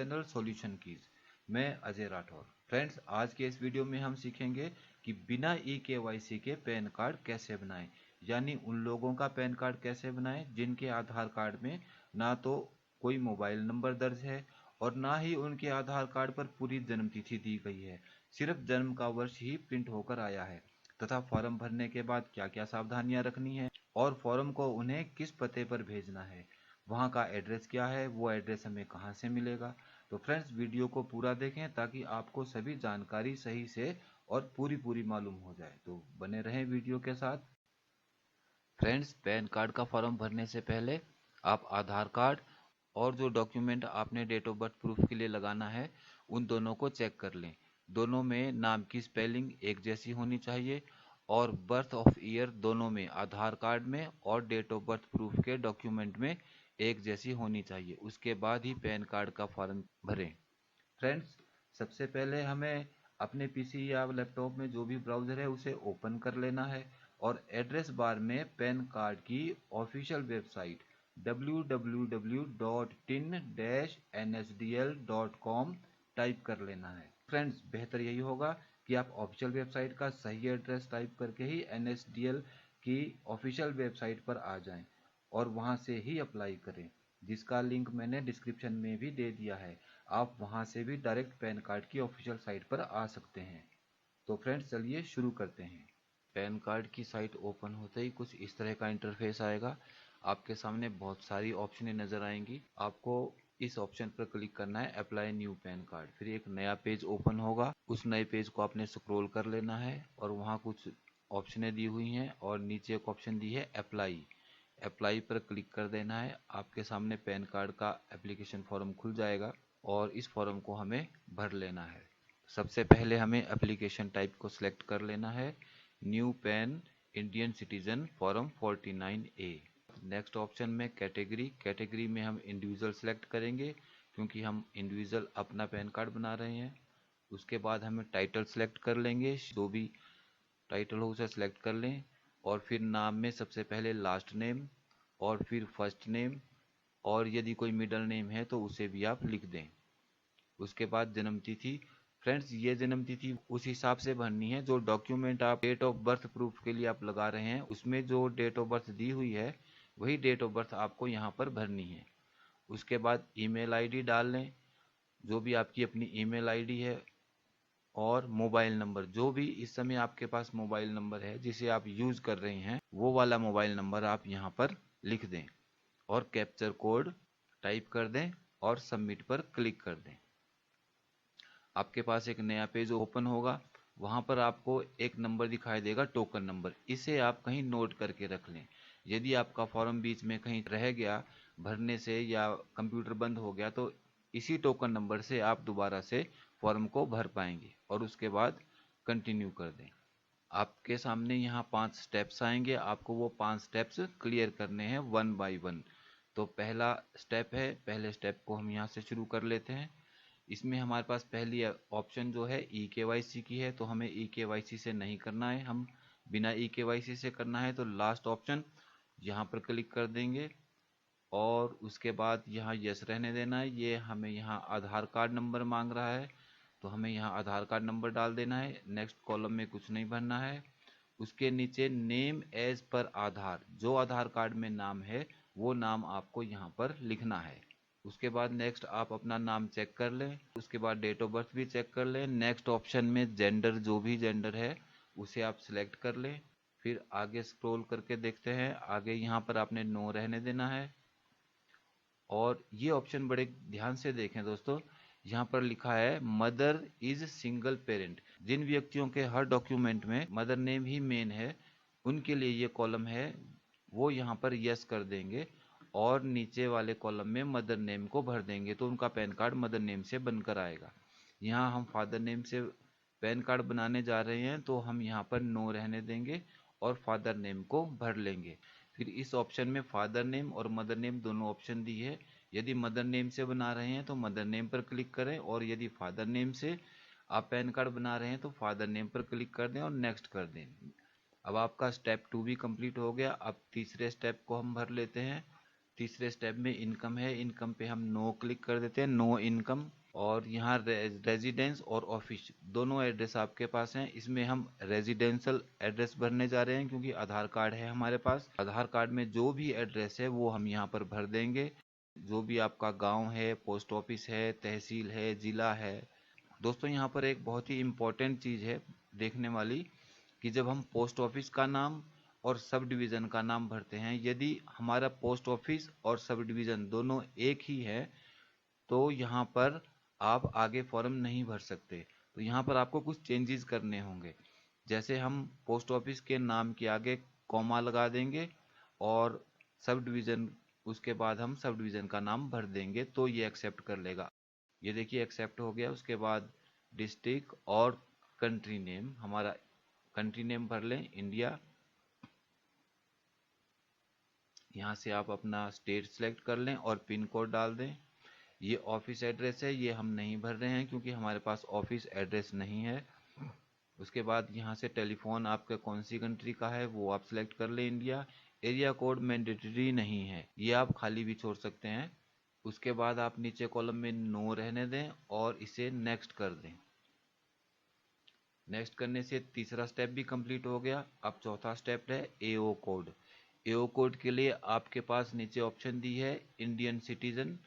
Channel solution keys. मैं Ajay Rathore. Friends, आज के इस वीडियो में हम सीखेंगे कि बिना ई-केवाईसी के पैन कार्ड कैसे बनाएं, यानी उन लोगों का पैन कार्ड कैसे बनाएं जिनके आधार कार्ड में ना तो कोई मोबाइल नंबर दर्ज है और ना ही उनके आधार कार्ड पर पूरी जन्म तिथि दी गई है, सिर्फ जन्म का वर्ष ही प्रिंट होकर आया है। तथा फॉर्म भरने के बाद क्या क्या सावधानियां रखनी है और फॉर्म को उन्हें किस पते पर भेजना है, वहाँ का एड्रेस क्या है, वो एड्रेस हमें कहाँ से मिलेगा। तो फ्रेंड्स, वीडियो को पूरा देखें ताकि आपको सभी जानकारी सही से और पूरी मालूम हो जाए। तो बने रहें वीडियो के साथ। फ्रेंड्स, पैन कार्ड का फॉर्म भरने से पहले आप आधार कार्ड और जो डॉक्यूमेंट आपने डेट ऑफ बर्थ प्रूफ के लिए लगाना है उन दोनों को चेक कर लें। दोनों में नाम की स्पेलिंग एक जैसी होनी चाहिए और बर्थ ऑफ ईयर दोनों में, आधार कार्ड में और डेट ऑफ बर्थ प्रूफ के डॉक्यूमेंट में एक जैसी होनी चाहिए। उसके बाद ही पैन कार्ड का फॉर्म भरें। फ्रेंड्स, सबसे पहले हमें अपने पीसी या लैपटॉप में जो भी ब्राउज़र है उसे ओपन कर लेना है और एड्रेस बार में पैन कार्ड की ऑफिशियल वेबसाइट www.tin-nsdl.com टाइप कर लेना है। फ्रेंड्स, बेहतर यही होगा कि आप ऑफिशियल वेबसाइट का सही एड्रेस टाइप करके ही NSDL की ऑफिशियल वेबसाइट पर आ जाएं और वहां से ही अप्लाई करें, जिसका लिंक मैंने डिस्क्रिप्शन में भी दे दिया है। आप वहां से भी डायरेक्ट पैन कार्ड की ऑफिशियल साइट पर आ सकते हैं। तो फ्रेंड्स, चलिए शुरू करते हैं। पैन कार्ड की साइट ओपन होते ही कुछ इस तरह का इंटरफेस आएगा। आपके सामने बहुत सारी ऑप्शनें नज़र आएंगी। आपको इस ऑप्शन पर क्लिक करना है अप्लाई न्यू पैन कार्ड। फिर एक नया पेज ओपन होगा। उस नए पेज को आपने स्क्रॉल कर लेना है और वहाँ कुछ ऑप्शनें दी हुई हैं और नीचे एक ऑप्शन दी है अप्लाई। अप्लाई पर क्लिक कर देना है। आपके सामने पैन कार्ड का एप्लीकेशन फॉर्म खुल जाएगा और इस फॉर्म को हमें भर लेना है। सबसे पहले हमें एप्लीकेशन टाइप को सिलेक्ट कर लेना है, new pan Indian citizen form 49A। Next option में कैटेगरी में हम इंडिविजुअल सेलेक्ट करेंगे क्योंकि हम इंडिविजुअल अपना पैन कार्ड बना रहे हैं। उसके बाद हमें टाइटल सेलेक्ट कर लेंगे, जो भी टाइटल हो उसे सेलेक्ट कर लें और फिर नाम में सबसे पहले लास्ट नेम और फिर फर्स्ट नेम और यदि कोई मिडल नेम है तो उसे भी आप लिख दें। उसके बाद जन्म तिथि। फ्रेंड्स, ये जन्म तिथि उस हिसाब से भरनी है जो डॉक्यूमेंट आप डेट ऑफ बर्थ प्रूफ के लिए आप लगा रहे हैं उसमें जो डेट ऑफ बर्थ दी हुई है वही डेट ऑफ बर्थ आपको यहाँ पर भरनी है। उसके बाद ईमेल आईडी डाल लें, जो भी आपकी अपनी ईमेल आईडी है, और मोबाइल नंबर, जो भी इस समय आपके पास मोबाइल नंबर है जिसे आप यूज कर रहे हैं वो वाला मोबाइल नंबर आप यहाँ पर लिख दें और कैप्चर कोड टाइप कर दें और सबमिट पर क्लिक कर दें। आपके पास एक नया पेज ओपन होगा। वहां पर आपको एक नंबर दिखाई देगा, टोकन नंबर। इसे आप कहीं नोट करके रख लें। यदि आपका फॉर्म बीच में कहीं रह गया भरने से या कंप्यूटर बंद हो गया तो इसी टोकन नंबर से आप दोबारा से फॉर्म को भर पाएंगे और उसके बाद कंटिन्यू कर दें। आपके सामने यहाँ 5 स्टेप्स आएंगे। आपको वो 5 स्टेप्स क्लियर करने हैं वन बाय वन। तो पहला स्टेप है, पहले स्टेप को हम यहाँ से शुरू कर लेते हैं। इसमें हमारे पास पहली ऑप्शन जो है ई-केवाईसी की है, तो हमें ई-केवाईसी से नहीं करना है, हम बिना ई-केवाईसी से करना है। तो लास्ट ऑप्शन यहाँ पर क्लिक कर देंगे और उसके बाद यहाँ यस रहने देना है। ये हमें यहाँ आधार कार्ड नंबर मांग रहा है तो हमें यहाँ आधार कार्ड नंबर डाल देना है। नेक्स्ट कॉलम में कुछ नहीं भरना है। उसके नीचे नेम एज पर आधार, जो आधार कार्ड में नाम है वो नाम आपको यहाँ पर लिखना है। उसके बाद नेक्स्ट आप अपना नाम चेक कर लें। उसके बाद डेट ऑफ बर्थ भी चेक कर लें। नेक्स्ट ऑप्शन में जेंडर, जो भी जेंडर है उसे आप सिलेक्ट कर लें। फिर आगे स्क्रॉल करके देखते हैं, आगे यहाँ पर आपने नो रहने देना है। और ये ऑप्शन बड़े ध्यान से देखें दोस्तों, यहाँ पर लिखा है मदर इज सिंगल पेरेंट। जिन व्यक्तियों के हर डॉक्यूमेंट में मदर नेम ही मेन है उनके लिए ये कॉलम है, वो यहाँ पर यस कर देंगे और नीचे वाले कॉलम में मदर नेम को भर देंगे तो उनका पैन कार्ड मदर नेम से बनकर आएगा। यहाँ हम फादर नेम से पैन कार्ड बनाने जा रहे हैं तो हम यहाँ पर नो रहने देंगे और फादर नेम को भर लेंगे। फिर इस ऑप्शन में फादर नेम और मदर नेम दोनों ऑप्शन दी है। यदि मदर नेम से बना रहे हैं तो मदर नेम पर क्लिक करें और यदि फादर नेम से आप पैन कार्ड बना रहे हैं तो फादर नेम पर क्लिक कर दें और नेक्स्ट कर दें। अब आपका स्टेप 2 भी कंप्लीट हो गया। अब तीसरे स्टेप को हम भर लेते हैं। तीसरे स्टेप में इनकम है, इनकम पे हम नो क्लिक कर देते हैं, नो इनकम। और यहाँ रेजिडेंस और ऑफिस दोनों एड्रेस आपके पास हैं। इसमें हम रेजिडेंशियल एड्रेस भरने जा रहे हैं क्योंकि आधार कार्ड है हमारे पास। आधार कार्ड में जो भी एड्रेस है वो हम यहाँ पर भर देंगे। जो भी आपका गांव है, पोस्ट ऑफिस है, तहसील है, जिला है। दोस्तों यहाँ पर एक बहुत ही इम्पोर्टेंट चीज़ है देखने वाली, कि जब हम पोस्ट ऑफिस का नाम और सब डिवीज़न का नाम भरते हैं, यदि हमारा पोस्ट ऑफिस और सब डिवीज़न दोनों एक ही है तो यहाँ पर आप आगे फॉर्म नहीं भर सकते। तो यहाँ पर आपको कुछ चेंजेस करने होंगे। जैसे हम पोस्ट ऑफिस के नाम के आगे कॉमा लगा देंगे और सब डिवीज़न, उसके बाद हम सब डिवीज़न का नाम भर देंगे तो ये एक्सेप्ट कर लेगा। ये देखिए एक्सेप्ट हो गया। उसके बाद डिस्ट्रिक्ट और कंट्री नेम, हमारा कंट्री नेम भर लें इंडिया। यहाँ से आप अपना स्टेट सेलेक्ट कर लें और पिन कोड डाल दें। ये ऑफिस एड्रेस है, ये हम नहीं भर रहे हैं क्योंकि हमारे पास ऑफिस एड्रेस नहीं है। उसके बाद यहाँ से टेलीफोन आपका कौन सी कंट्री का है वो आप सिलेक्ट कर लें, इंडिया। एरिया कोड मैंडेटरी नहीं है, ये आप खाली भी छोड़ सकते हैं। उसके बाद आप नीचे कॉलम में नो रहने दें और इसे नेक्स्ट कर दें। नेक्स्ट करने से तीसरा स्टेप भी कंप्लीट हो गया। अब चौथा स्टेप है एओ कोड। एओ कोड के लिए आपके पास नीचे ऑप्शन दी है इंडियन सिटीजन।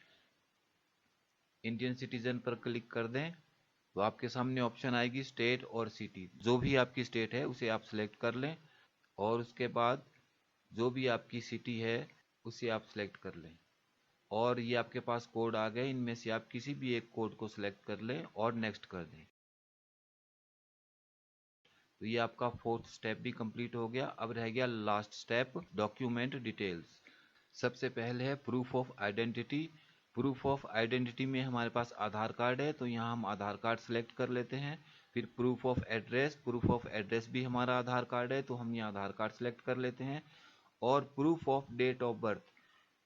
इंडियन सिटीजन पर क्लिक कर दें तो आपके सामने ऑप्शन आएगी स्टेट और सिटी। जो भी आपकी स्टेट है उसे आप सिलेक्ट कर लें और उसके बाद जो भी आपकी सिटी है उसे आप सिलेक्ट कर लें। और ये आपके पास कोड आ गए, इनमें से आप किसी भी एक कोड को सिलेक्ट कर लें और नेक्स्ट कर दें। तो ये आपका फोर्थ स्टेप भी कंप्लीट हो गया। अब रह गया लास्ट स्टेप, डॉक्यूमेंट डिटेल्स। सबसे पहले है proof of identity. Proof of identity में हमारे पास आधार कार्ड है तो यहाँ हम आधार कार्ड सेलेक्ट कर लेते हैं। फिर proof of address, proof of address भी हमारा आधार कार्ड है तो हम यहाँ आधार कार्ड सेलेक्ट कर लेते हैं। और proof of date of birth,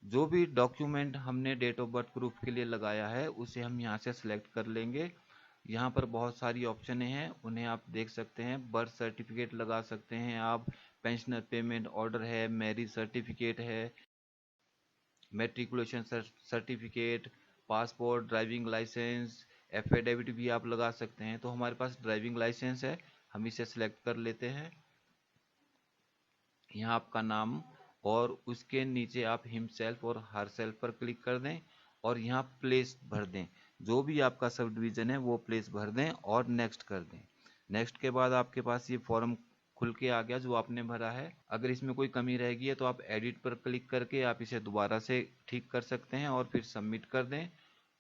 जो भी डॉक्यूमेंट हमने डेट ऑफ बर्थ प्रूफ के लिए लगाया है उसे हम यहाँ से सिलेक्ट कर लेंगे। यहाँ पर बहुत सारी ऑप्शन हैं, उन्हें आप देख सकते हैं। बर्थ सर्टिफिकेट लगा सकते हैं आप, पेंशनर पेमेंट ऑर्डर है, मैरिज सर्टिफिकेट है, matriculation certificate, passport, driving licence, affidavit भी आप लगा सकते हैं। तो हमारे पास ड्राइविंग लाइसेंस है, हम इसे सिलेक्ट कर लेते हैं। यहाँ आपका नाम और उसके नीचे आप हिमसेल्फ और हर सेल्फ पर क्लिक कर दें और यहाँ प्लेस भर दें। जो भी आपका सब डिवीज़न है वो प्लेस भर दें और नेक्स्ट कर दें। नेक्स्ट के बाद आपके पास ये फॉर्म खुल के आ गया जो आपने भरा है। अगर इसमें कोई कमी रह गई है तो आप एडिट पर क्लिक करके आप इसे दोबारा से ठीक कर सकते हैं और फिर सबमिट कर दें।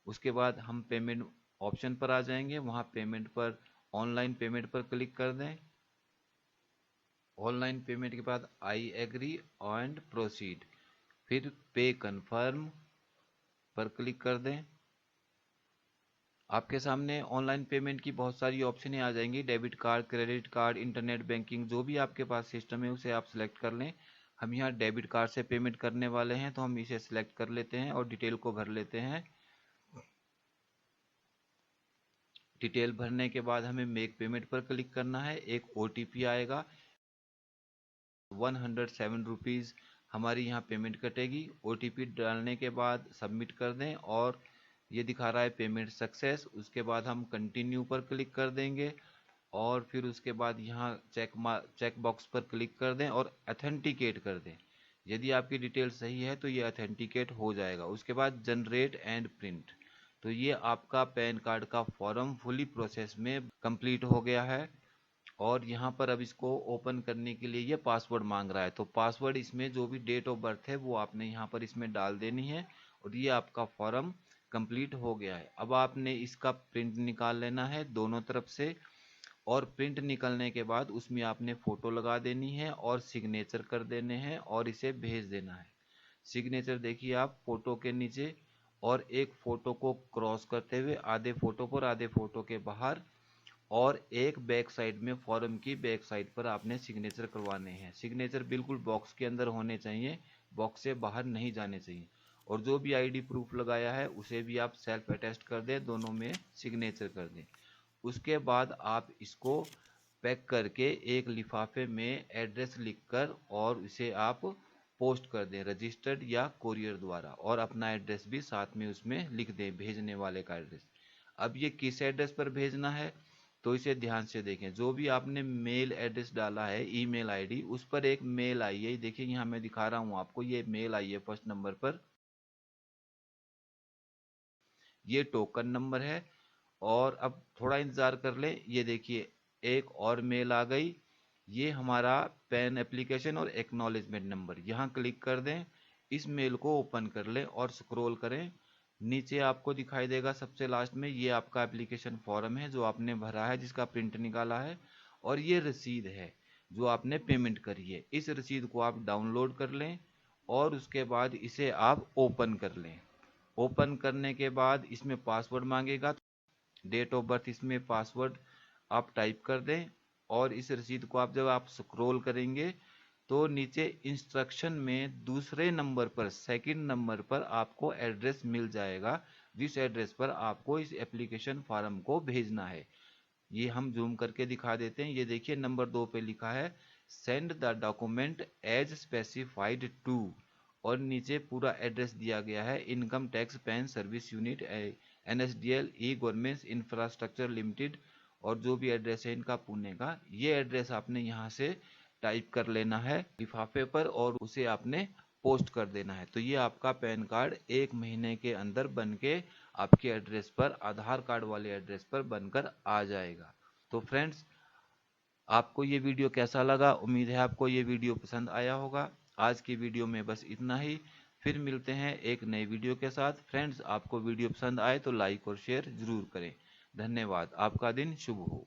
उसके बाद हम पेमेंट ऑप्शन पर आ जाएंगे, वहाँ पेमेंट पर ऑनलाइन पेमेंट पर क्लिक कर दें। ऑनलाइन पेमेंट के बाद आई एग्री एंड प्रोसीड, फिर पे कन्फर्म पर क्लिक कर दें। आपके सामने ऑनलाइन पेमेंट की बहुत सारी ऑप्शनें आ जाएंगी, debit card, credit card, internet banking, जो भी आपके पास सिस्टम है उसे आप सिलेक्ट कर लें। हम यहाँ डेबिट कार्ड से पेमेंट करने वाले हैं तो हम इसे सिलेक्ट कर लेते हैं और डिटेल को भर लेते हैं। डिटेल भरने के बाद हमें मेक पेमेंट पर क्लिक करना है। एक OTP आएगा, 107 रुपीज़ हमारी यहाँ पेमेंट कटेगी। OTP डालने के बाद सबमिट कर दें और ये दिखा रहा है पेमेंट सक्सेस। उसके बाद हम कंटिन्यू पर क्लिक कर देंगे और फिर उसके बाद यहाँ चेक बॉक्स पर क्लिक कर दें और अथेंटिकेट कर दें। यदि आपकी डिटेल सही है तो ये अथेंटिकेट हो जाएगा। उसके बाद जनरेट एंड प्रिंट, तो ये आपका पैन कार्ड का फॉर्म फुली प्रोसेस में कंप्लीट हो गया है। और यहाँ पर अब इसको ओपन करने के लिए ये पासवर्ड मांग रहा है, तो पासवर्ड इसमें जो भी डेट ऑफ बर्थ है वो आपने यहाँ पर इसमें डाल देनी है और ये आपका फॉर्म कंप्लीट हो गया है। अब आपने इसका प्रिंट निकाल लेना है दोनों तरफ से और प्रिंट निकलने के बाद उसमें आपने फ़ोटो लगा देनी है और सिग्नेचर कर देने हैं और इसे भेज देना है। सिग्नेचर देखिए आप फ़ोटो के नीचे और एक फ़ोटो को क्रॉस करते हुए आधे फ़ोटो पर आधे फ़ोटो के बाहर और एक बैक साइड में फॉर्म की बैक साइड पर आपने सिग्नेचर करवाने हैं। सिग्नेचर बिल्कुल बॉक्स के अंदर होने चाहिए, बॉक्स से बाहर नहीं जाने चाहिए। और जो भी आईडी प्रूफ लगाया है उसे भी आप सेल्फ अटेस्ट कर दें, दोनों में सिग्नेचर कर दें। उसके बाद आप इसको पैक करके एक लिफाफे में एड्रेस लिखकर और इसे आप पोस्ट कर दें रजिस्टर्ड या कोरियर द्वारा, और अपना एड्रेस भी साथ में उसमें लिख दें, भेजने वाले का एड्रेस। अब ये किस एड्रेस पर भेजना है तो इसे ध्यान से देखें। जो भी आपने मेल एड्रेस डाला है, ईमेल आईडी, उस पर एक मेल आई है। देखिए यहाँ मैं दिखा रहा हूँ आपको, ये मेल आई है फर्स्ट नंबर पर, ये टोकन नंबर है। और अब थोड़ा इंतजार कर लें, ये देखिए एक और मेल आ गई, ये हमारा पैन एप्लीकेशन और एक्नॉलेजमेंट नंबर। यहाँ क्लिक कर दें, इस मेल को ओपन कर लें और स्क्रॉल करें। नीचे आपको दिखाई देगा सबसे लास्ट में, ये आपका एप्लीकेशन फॉर्म है जो आपने भरा है, जिसका प्रिंट निकाला है, और ये रसीद है जो आपने पेमेंट करी है। इस रसीद को आप डाउनलोड कर लें और उसके बाद इसे आप ओपन कर लें। ओपन करने के बाद इसमें पासवर्ड मांगेगा, डेट ऑफ बर्थ इसमें पासवर्ड आप टाइप कर दें। और इस रसीद को आप जब आप स्क्रॉल करेंगे तो नीचे इंस्ट्रक्शन में दूसरे नंबर पर, सेकंड नंबर पर आपको एड्रेस मिल जाएगा, जिस एड्रेस पर आपको इस एप्लीकेशन फॉर्म को भेजना है। ये हम जूम करके दिखा देते हैं। ये देखिए नंबर 2 पे लिखा है send the document as specified to, और नीचे पूरा एड्रेस दिया गया है, income tax PAN service unit NSDL e government infrastructure limited, और जो भी एड्रेस है इनका पुणे का, ये एड्रेस आपने यहाँ से टाइप कर लेना है लिफाफे पर और उसे आपने पोस्ट कर देना है। तो ये आपका पैन कार्ड 1 महीने के अंदर बन के आपके एड्रेस पर, आधार कार्ड वाले एड्रेस पर बनकर आ जाएगा। तो फ्रेंड्स, आपको ये वीडियो कैसा लगा? उम्मीद है आपको ये वीडियो पसंद आया होगा। आज की वीडियो में बस इतना ही, फिर मिलते हैं एक नई वीडियो के साथ। फ्रेंड्स, आपको वीडियो पसंद आए तो लाइक और शेयर जरूर करें। धन्यवाद। आपका दिन शुभ हो।